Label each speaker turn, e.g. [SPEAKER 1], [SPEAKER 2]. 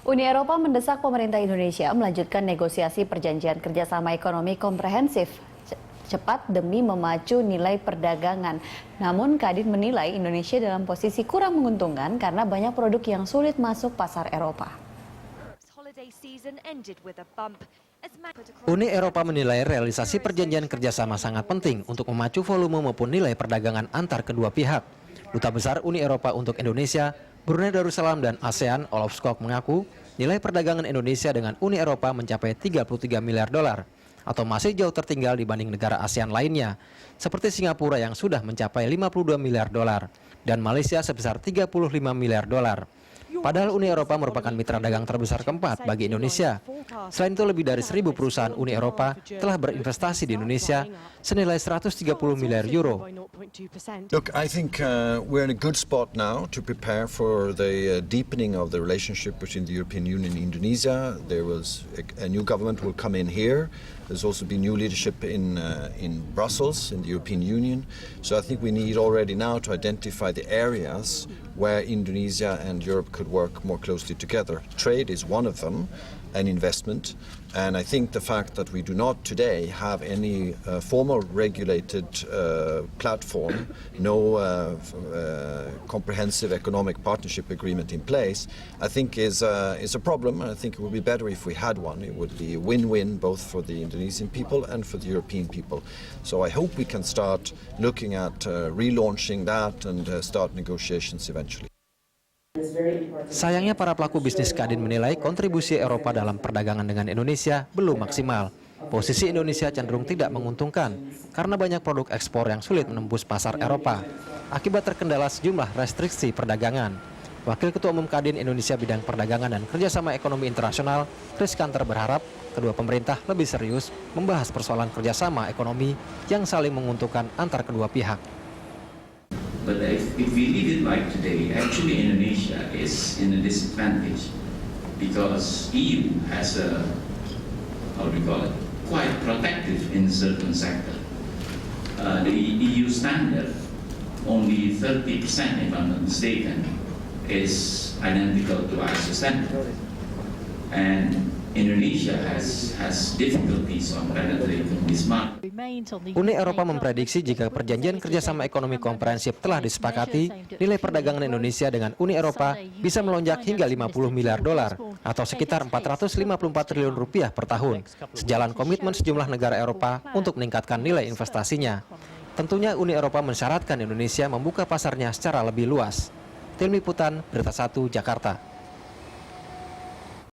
[SPEAKER 1] Uni Eropa mendesak pemerintah Indonesia melanjutkan negosiasi perjanjian kerjasama ekonomi komprehensif cepat demi memacu nilai perdagangan. Namun Kadin menilai Indonesia dalam posisi kurang menguntungkan karena banyak produk yang sulit masuk pasar Eropa.
[SPEAKER 2] Uni Eropa menilai realisasi perjanjian kerjasama sangat penting untuk memacu volume maupun nilai perdagangan antar kedua pihak. Duta Besar Uni Eropa untuk Indonesia, Brunei Darussalam dan ASEAN, Olof Skog mengaku nilai perdagangan Indonesia dengan Uni Eropa mencapai 33 miliar dolar atau masih jauh tertinggal dibanding negara ASEAN lainnya, seperti Singapura yang sudah mencapai 52 miliar dolar dan Malaysia sebesar 35 miliar dolar. Padahal Uni Eropa merupakan mitra dagang terbesar keempat bagi Indonesia. Selain itu, lebih dari 1.000 perusahaan Uni Eropa telah berinvestasi di Indonesia senilai 130 miliar euro.
[SPEAKER 3] Look, I think we're in a good spot now to prepare for the deepening of the relationship between the European Union and Indonesia. There was a new government will come in here. There's also been new leadership in Brussels, in the European Union. So I think we need already now to identify the areas where Indonesia and Europe could work more closely together. Trade is one of them, and investment. And I think the fact that we do not today have any formal regulated platform, no comprehensive economic partnership agreement in place, I think is a problem. And I think it would be better if we had one. It would be a win-win both for the Indonesian people and for the European people. So I hope we can start looking at relaunching that and start negotiations eventually.
[SPEAKER 2] Sayangnya para pelaku bisnis Kadin menilai kontribusi Eropa dalam perdagangan dengan Indonesia belum maksimal. Posisi Indonesia cenderung tidak menguntungkan karena banyak produk ekspor yang sulit menembus pasar Eropa akibat terkendala sejumlah restriksi perdagangan. Wakil Ketua Umum Kadin Indonesia Bidang Perdagangan dan Kerjasama Ekonomi Internasional, Chris Kanter berharap kedua pemerintah lebih serius membahas persoalan kerjasama ekonomi yang saling menguntungkan antar kedua pihak.
[SPEAKER 4] But if we leave it like today, actually Indonesia is in a disadvantage because EU has a, quite protective in certain sector. The EU standard, only 30%, if I'm not mistaken, is identical to ISO standard. And Indonesia has difficulties on penetrating this market.
[SPEAKER 2] Uni Eropa memprediksi jika perjanjian kerjasama ekonomi komprehensif telah disepakati, nilai perdagangan Indonesia dengan Uni Eropa bisa melonjak hingga 50 miliar dolar atau sekitar 454 triliun rupiah per tahun, sejalan komitmen sejumlah negara Eropa untuk meningkatkan nilai investasinya. Tentunya Uni Eropa mensyaratkan Indonesia membuka pasarnya secara lebih luas. Tim Liputan, Berita 1, Jakarta.